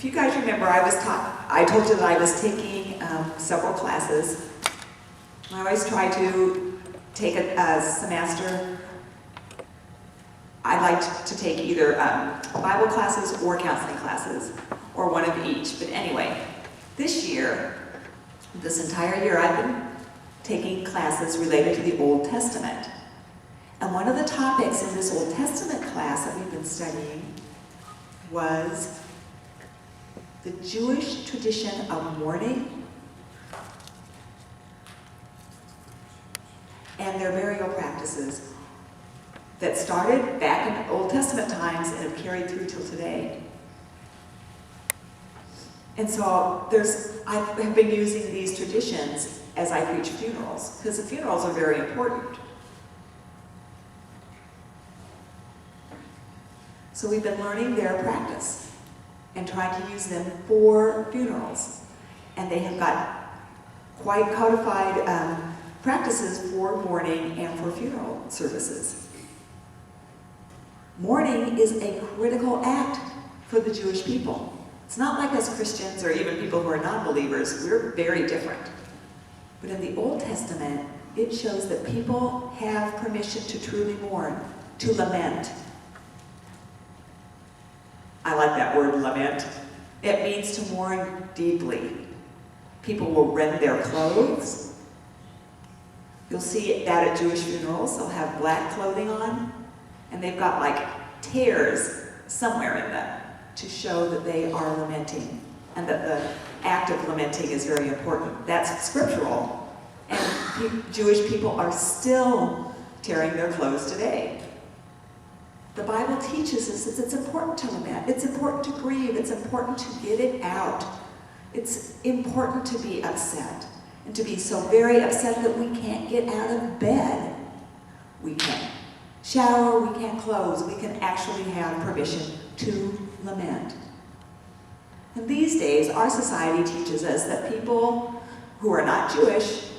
If you guys remember, I told you that I was taking several classes. I always try to take a semester. I like to take either Bible classes or counseling classes, or one of each. But anyway, this entire year, I've been taking classes related to the Old Testament. And one of the topics in this Old Testament class that we've been studying was the Jewish tradition of mourning and their burial practices that started back in Old Testament times and have carried through till today. And so I have been using these traditions as I preach funerals, because the funerals are very important. So we've been learning their practice and trying to use them for funerals. And they have got quite codified practices for mourning and for funeral services. Mourning is a critical act for the Jewish people. It's not like us Christians or even people who are non-believers. We're very different. But in the Old Testament, it shows that people have permission to truly mourn, to lament. I like that word, lament. It means to mourn deeply. People will rend their clothes. You'll see that at Jewish funerals. They'll have black clothing on, and they've got like tears somewhere in them to show that they are lamenting, and that the act of lamenting is very important. That's scriptural, and Jewish people are still tearing their clothes today. The Bible teaches us that it's important to lament, it's important to grieve, it's important to get it out. It's important to be upset, and to be so very upset that we can't get out of bed. We can't shower, we can't close, we can actually have permission to lament. And these days, our society teaches us that people who are not Jewish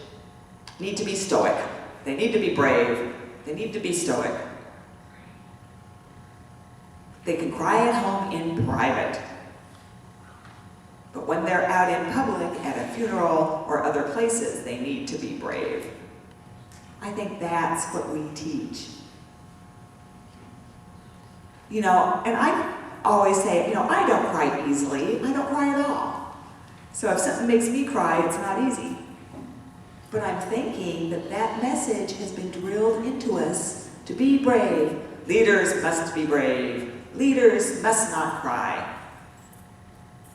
need to be stoic. They need to be brave. They need to be stoic. They can cry at home in private. But when they're out in public, at a funeral or other places, they need to be brave. I think that's what we teach. You know, and I always say, you know, I don't cry easily. I don't cry at all. So if something makes me cry, it's not easy. But I'm thinking that that message has been drilled into us to be brave. Leaders must be brave. Leaders must not cry.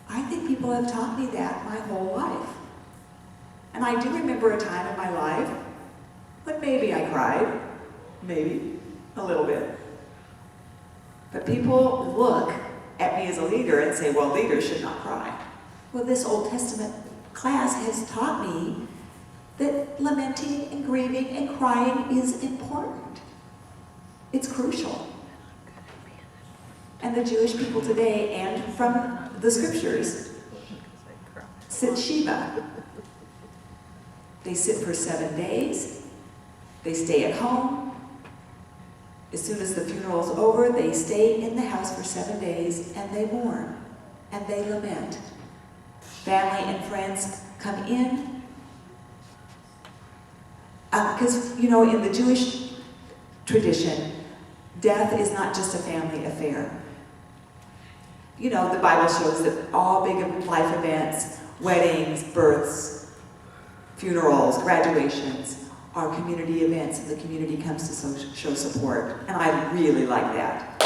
I think people have taught me that my whole life. And I do remember a time in my life when maybe I cried, maybe a little bit. But people look at me as a leader and say, well, leaders should not cry. Well, this Old Testament class has taught me that lamenting and grieving and crying is important. It's crucial. And the Jewish people today, and from the scriptures, sit Shiva. They sit for 7 days. They stay at home. As soon as the funeral is over, they stay in the house for 7 days, and they mourn, and they lament. Family and friends come in. Because, you know, in the Jewish tradition, death is not just a family affair. You know, the Bible shows that all big life events, weddings, births, funerals, graduations, are community events, and the community comes to show support. And I really like that.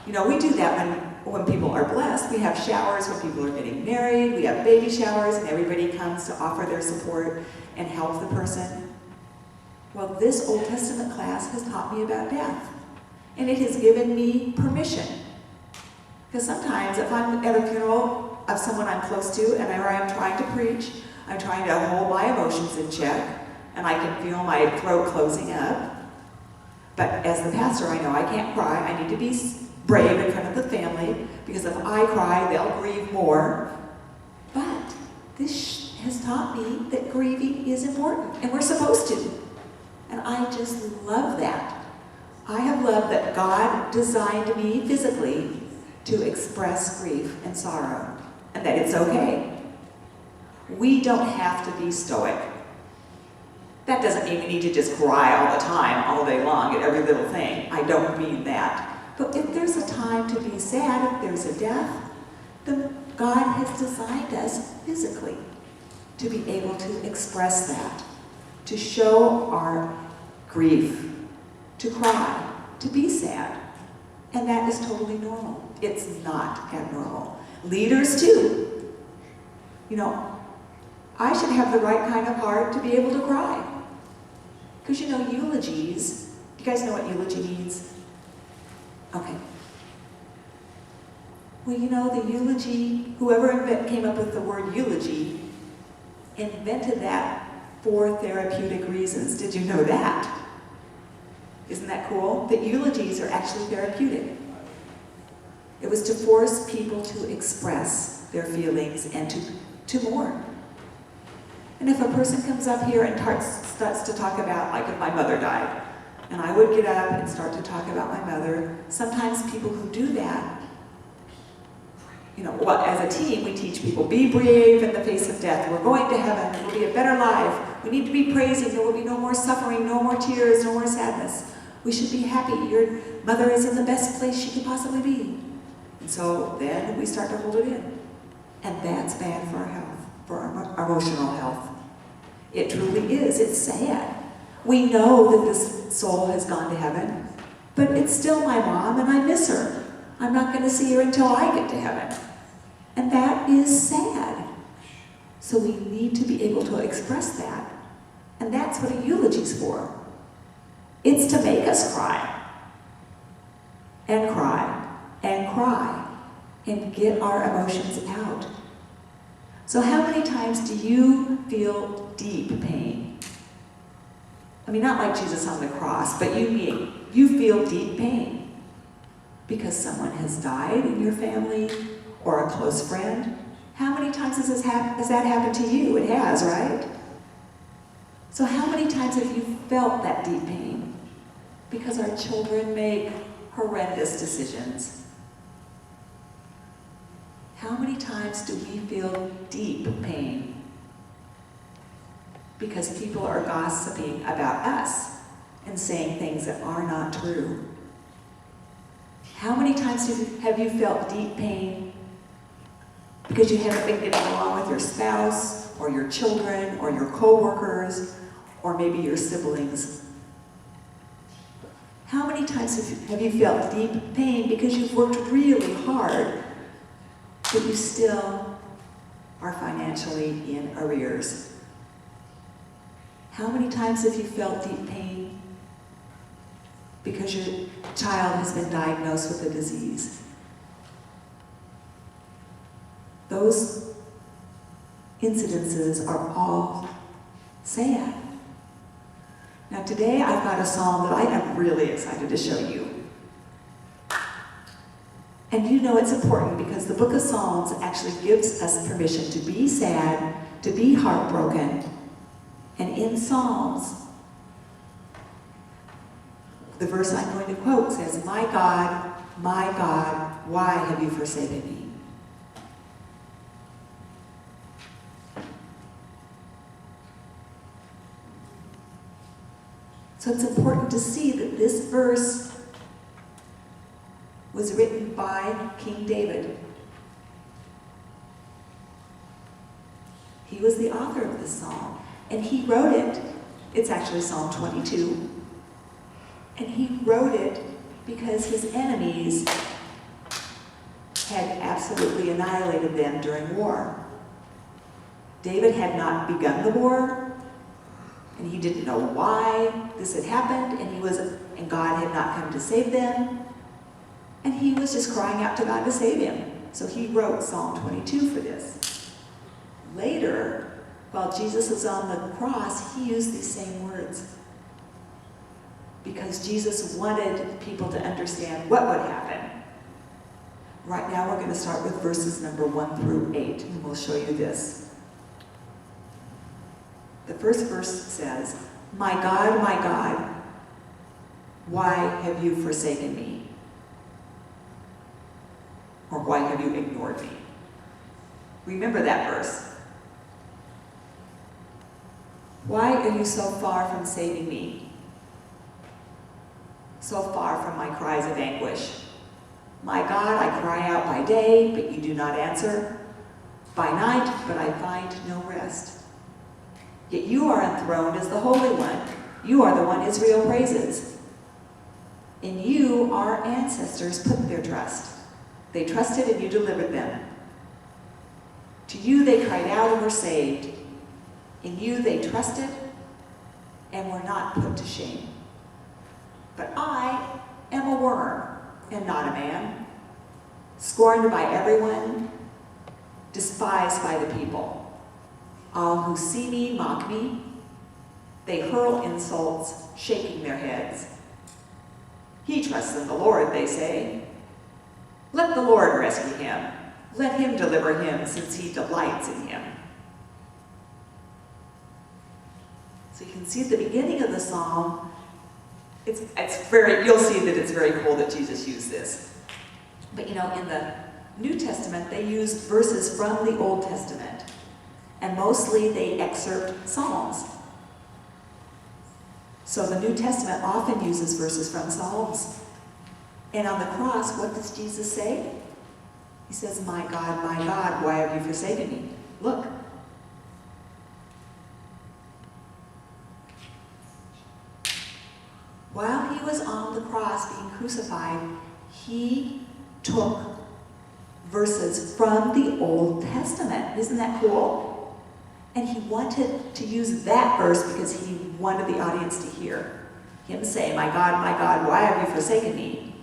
You know, we do that when people are blessed. We have showers when people are getting married. We have baby showers, and everybody comes to offer their support and help the person. Well, this Old Testament class has taught me about death. And it has given me permission. Because sometimes if I'm at a funeral of someone I'm close to, and I'm trying to preach, I'm trying to hold my emotions in check, and I can feel my throat closing up. But as the pastor, I know I can't cry. I need to be brave in front of the family, because if I cry, they'll grieve more. But this has taught me that grieving is important, and we're supposed to. And I just love that. I have loved that God designed me physically to express grief and sorrow. and that it's okay. We don't have to be stoic. That doesn't mean we need to just cry all the time, all day long, at every little thing. I don't mean that. But if there's a time to be sad, if there's a death, then God has designed us physically to be able to express that, to show our grief, to cry, to be sad. And that is totally normal. It's not abnormal. Leaders too. You know, I should have the right kind of heart to be able to cry. Because you know, eulogies, do you guys know what eulogy means? Okay. Well, you know, the eulogy, whoever came up with the word eulogy, invented that for therapeutic reasons. Did you know that? Isn't that cool? That eulogies are actually therapeutic. It was to force people to express their feelings and to mourn. And if a person comes up here and starts to talk about, like if my mother died, and I would get up and start to talk about my mother, sometimes people who do that, you know, well, as a team, we teach people, be brave in the face of death. We're going to heaven. It will be a better life. We need to be praising. There will be no more suffering, no more tears, no more sadness. We should be happy. Your mother is in the best place she could possibly be. And so then we start to hold it in. And that's bad for our health, for our emotional health. It truly is. It's sad. We know that this soul has gone to heaven, but it's still my mom and I miss her. I'm not going to see her until I get to heaven. And that is sad. So we need to be able to express that. And that's what a eulogy's for. It's to make us cry. And cry. And cry. And get our emotions out. So how many times do you feel deep pain? I mean, not like Jesus on the cross, but you feel deep pain because someone has died in your family or a close friend. How many times has that happened to you? It has, right? So how many times have you felt that deep pain? Because our children make horrendous decisions. How many times do we feel deep pain? Because people are gossiping about us and saying things that are not true. How many times have you felt deep pain because you haven't been getting along with your spouse or your children or your co-workers or maybe your siblings? How many times have you felt deep pain because you've worked really hard but you still are financially in arrears? How many times have you felt deep pain because your child has been diagnosed with a disease? Those incidences are all sad. Now today I've got a psalm that I am really excited to show you. And you know it's important because the book of Psalms actually gives us permission to be sad, to be heartbroken. And in Psalms, the verse I'm going to quote says, my God, why have you forsaken me? So it's important to see that this verse was written by King David. He was the author of this psalm. And he wrote it, it's actually Psalm 22, and he wrote it because his enemies had absolutely annihilated them during war. David had not begun the war, and he didn't know why this had happened, and God had not come to save them, and he was just crying out to God to save him. So he wrote Psalm 22 for this. Later, while Jesus was on the cross, he used these same words because Jesus wanted people to understand what would happen. Right now we're going to start with verses number 1 through 8, and we'll show you this. The first verse says, my God, why have you forsaken me? Or why have you ignored me? Remember that verse. Why are you so far from saving me? So far from my cries of anguish. My God, I cry out by day, but you do not answer. By night, but I find no rest. Yet you are enthroned as the Holy One. You are the one Israel praises. In you, our ancestors put their trust. They trusted and you delivered them. To you they cried out and were saved. In you they trusted and were not put to shame. But I am a worm and not a man, scorned by everyone, despised by the people. All who see me mock me. They hurl insults, shaking their heads. He trusts in the Lord, they say. Let the Lord rescue him. Let him deliver him, since he delights in him. So you can see at the beginning of the psalm, you'll see that it's very cool that Jesus used this. But in the New Testament, they use verses from the Old Testament. And mostly they excerpt Psalms. So the New Testament often uses verses from Psalms. And on the cross, what does Jesus say? He says, my God, why have you forsaken me? Look. While he was on the cross being crucified, he took verses from the Old Testament. Isn't that cool? And he wanted to use that verse because he wanted the audience to hear him say, my God, why have you forsaken me?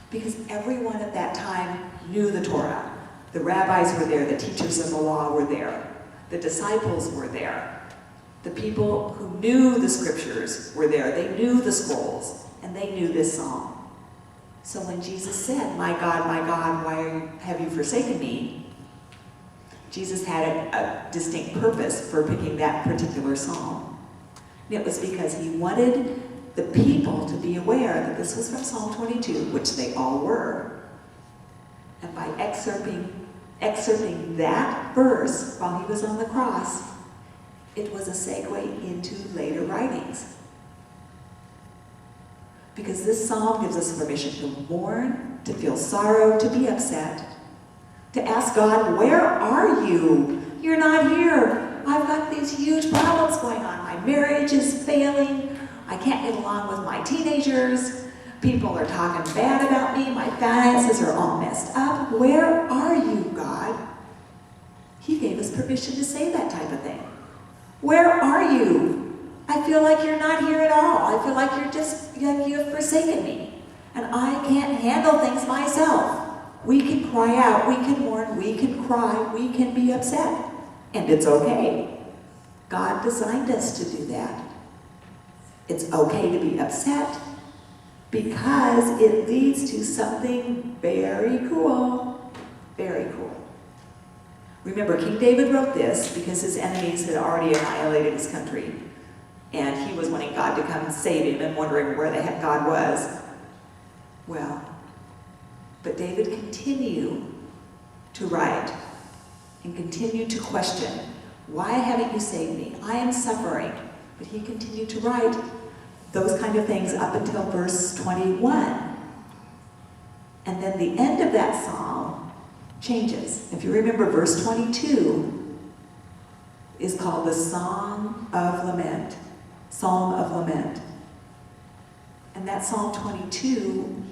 Because everyone at that time knew the Torah. The rabbis were there, the teachers of the law were there, the disciples were there. The people who knew the scriptures were there. They knew the scrolls, and they knew this psalm. So when Jesus said, my God, why have you forsaken me? Jesus had a distinct purpose for picking that particular psalm. And it was because he wanted the people to be aware that this was from Psalm 22, which they all were. And by excerpting that verse while he was on the cross, it was a segue into later writings. Because this psalm gives us permission to mourn, to feel sorrow, to be upset, to ask God, where are you? You're not here. I've got these huge problems going on. My marriage is failing. I can't get along with my teenagers. People are talking bad about me. My finances are all messed up. Where are you, God? He gave us permission to say that type of thing. Where are you? I feel like you're not here at all. I feel like you have forsaken me. And I can't handle things myself. We can cry out, we can mourn, we can cry, we can be upset. And it's okay. God designed us to do that. It's okay to be upset because it leads to something very cool. Very cool. Remember, King David wrote this because his enemies had already annihilated his country. And he was wanting God to come and save him and wondering where the heck God was. Well, but David continued to write and continued to question, why haven't you saved me? I am suffering. But he continued to write those kind of things up until verse 21. And then the end of that psalm changes. If you remember, verse 22 is called the Song of Lament. Psalm of Lament. And that Psalm 22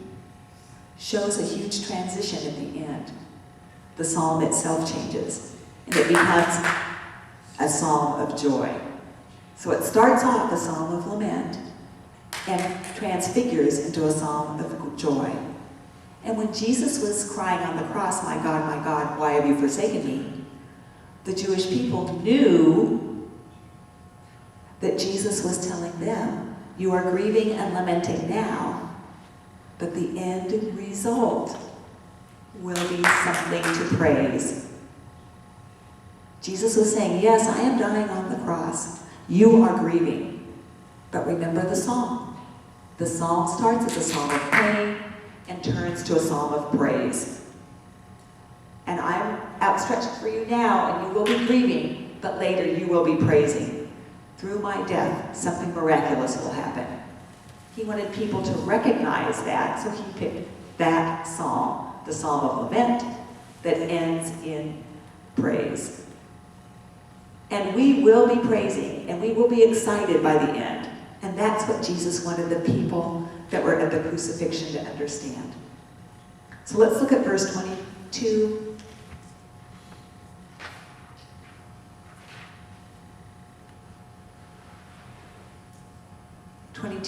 shows a huge transition at the end. The psalm itself changes, and it becomes a psalm of joy. So it starts off a psalm of lament and transfigures into a psalm of joy. And when Jesus was crying on the cross, my God, why have you forsaken me? The Jewish people knew that Jesus was telling them, you are grieving and lamenting now, but the end result will be something to praise. Jesus was saying, yes, I am dying on the cross. You are grieving. But remember the psalm. The psalm starts as a psalm of pain and turns to a psalm of praise. And I'm at outstretched for you now, and you will be grieving, but later you will be praising. Through my death, something miraculous will happen. He wanted people to recognize that, so he picked that psalm, the Psalm of Lament, that ends in praise. And we will be praising, and we will be excited by the end. And that's what Jesus wanted the people that were at the crucifixion to understand. So let's look at verse 22.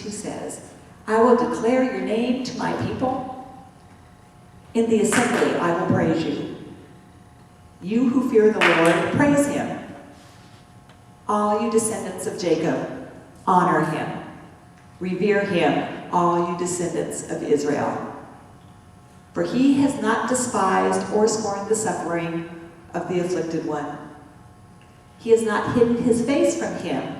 Says, I will declare your name to my people. In the assembly I will praise you. You who fear the Lord, praise him. All you descendants of Jacob, honor him. Revere him, all you descendants of Israel. For he has not despised or scorned the suffering of the afflicted one. He has not hidden his face from him,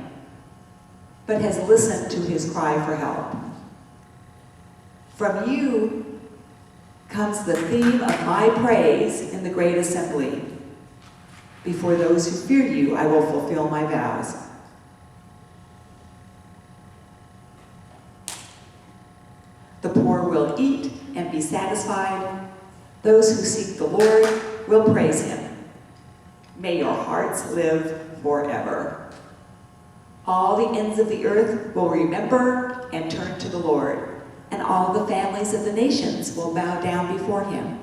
but has listened to his cry for help. From you comes the theme of my praise in the great assembly. Before those who fear you, I will fulfill my vows. The poor will eat and be satisfied. Those who seek the Lord will praise him. May your hearts live forever. All the ends of the earth will remember and turn to the Lord, and all the families of the nations will bow down before him.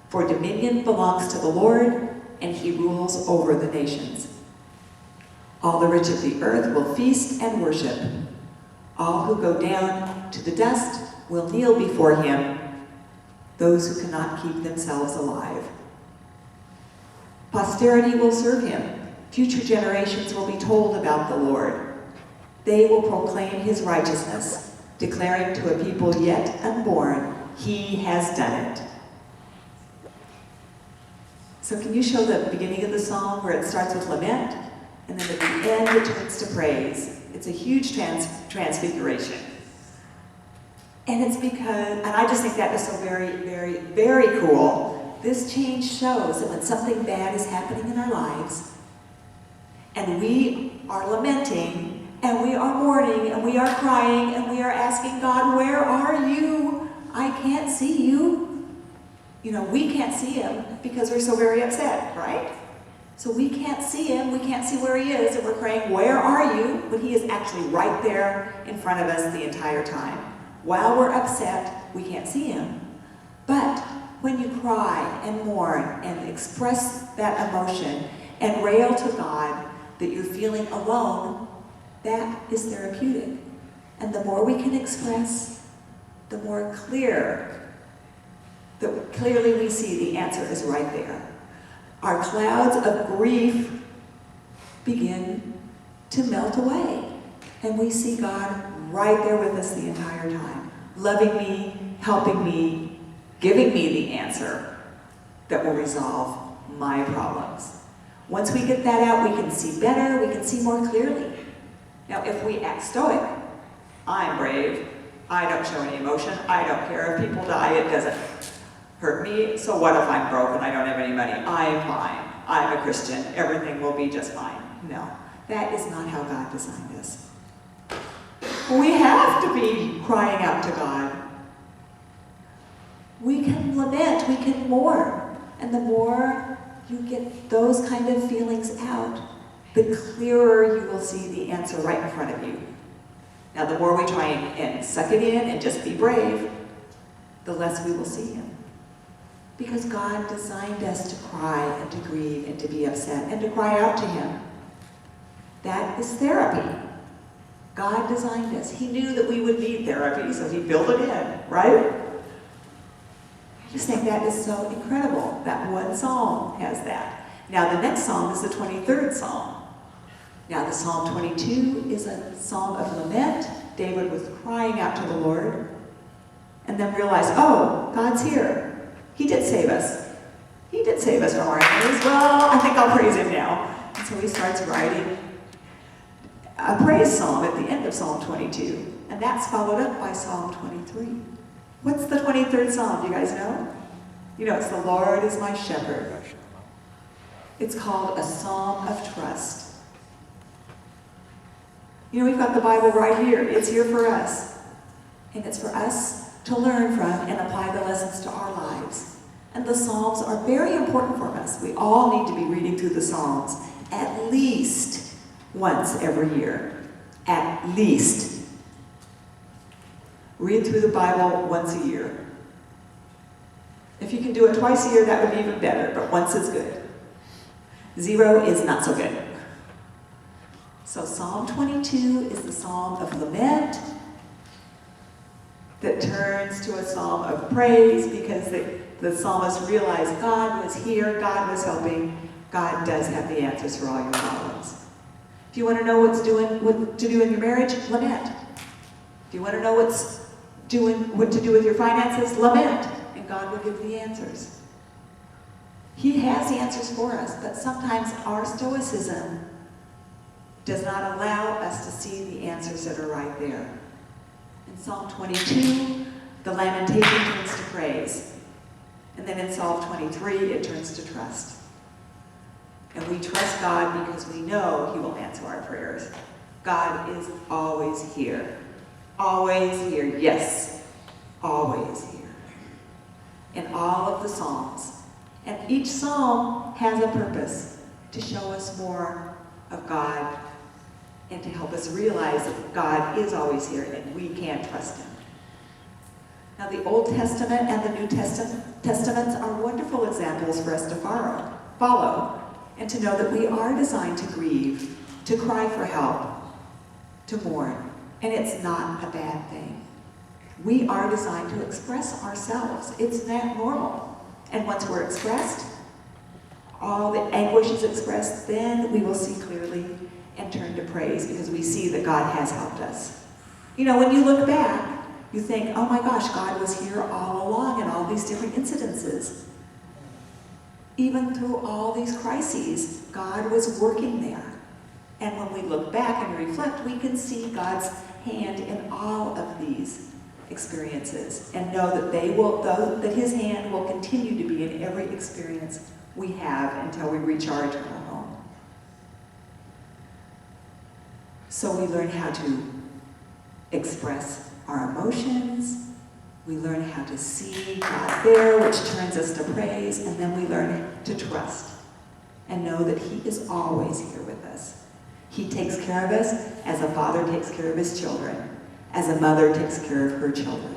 For dominion belongs to the Lord, and he rules over the nations. All the rich of the earth will feast and worship. All who go down to the dust will kneel before him, those who cannot keep themselves alive. Posterity will serve him. Future generations will be told about the Lord. They will proclaim his righteousness, declaring to a people yet unborn, he has done it. So can you show the beginning of the psalm where it starts with lament, and then at the end it turns to praise? It's a huge transfiguration. And it's because, and I just think that is so very, very, very cool. This change shows that when something bad is happening in our lives, and we are lamenting, and we are mourning, and we are crying, and we are asking God, where are you? I can't see you. You know, we can't see him because we're so very upset, right? So we can't see him, we can't see where he is, and we're praying, where are you? But he is actually right there in front of us the entire time. While we're upset, we can't see him. But when you cry and mourn and express that emotion and rail to God that you're feeling alone, that is therapeutic. And the more we can express, the more clearly we see the answer is right there. Our clouds of grief begin to melt away. And we see God right there with us the entire time, loving me, helping me, giving me the answer that will resolve my problems. Once we get that out, we can see better, we can see more clearly. Now, if we act stoic, I'm brave, I don't show any emotion, I don't care if people die, it doesn't hurt me, so what if I'm broke and I don't have any money? I'm fine, I'm a Christian, everything will be just fine. No, that is not how God designed us. We have to be crying out to God. We can lament, we can mourn, and the more you get those kind of feelings out, the clearer you will see the answer right in front of you. Now, the more we try and suck it in and just be brave, the less we will see him. Because God designed us to cry and to grieve and to be upset and to cry out to him. That is therapy. God designed us. He knew that we would need therapy, so he built it in, right? I just think that is so incredible. That one psalm has that. Now, the next psalm is the 23rd psalm. Now, the Psalm 22 is a psalm of lament. David was crying out to the Lord, and then realized, oh, God's here. He did save us. He did save us from our enemies. Well, I think I'll praise him now. And so he starts writing a praise psalm at the end of Psalm 22, and that's followed up by Psalm 23. What's the 23rd psalm? Do you guys know? You know, it's the Lord is my shepherd. It's called a psalm of trust. You know, we've got the Bible right here. It's here for us. And it's for us to learn from and apply the lessons to our lives. And the Psalms are very important for us. We all need to be reading through the Psalms at least once every year. At least. Read through the Bible once a year. If you can do it twice a year, that would be even better, but once is good. 0 is not so good. So Psalm 22 is the psalm of lament that turns to a psalm of praise because the psalmist realized God was here, God was helping, God does have the answers for all your problems. If you want to know what to do in your marriage, lament. If you want to know what to do with your finances, lament, and God will give the answers. He has the answers for us, but sometimes our stoicism does not allow us to see the answers that are right there. In Psalm 22, the lamentation turns to praise. And then in Psalm 23, it turns to trust. And we trust God because we know He will answer our prayers. God is always here. Always here. Yes, always here. In all of the Psalms. And each Psalm has a purpose to show us more of God and to help us realize that God is always here and we can trust Him. Now, the Old Testament and the New Testaments are wonderful examples for us to follow and to know that we are designed to grieve, to cry for help, to mourn. And it's not a bad thing. We are designed to express ourselves. It's that normal. And once we're expressed, all the anguish is expressed, then we will see clearly and turn to praise because we see that God has helped us. You know, when you look back, you think, oh my gosh, God was here all along in all these different incidences. Even through all these crises, God was working there. And when we look back and reflect, we can see God's hand in all of these experiences and know that that His hand will continue to be in every experience we have until we reach our eternal home. So we learn how to express our emotions. We learn how to see God there, which turns us to praise, and then we learn to trust and know that He is always here with us. He takes care of us as a father takes care of his children, as a mother takes care of her children.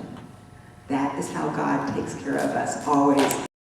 That is how God takes care of us, always.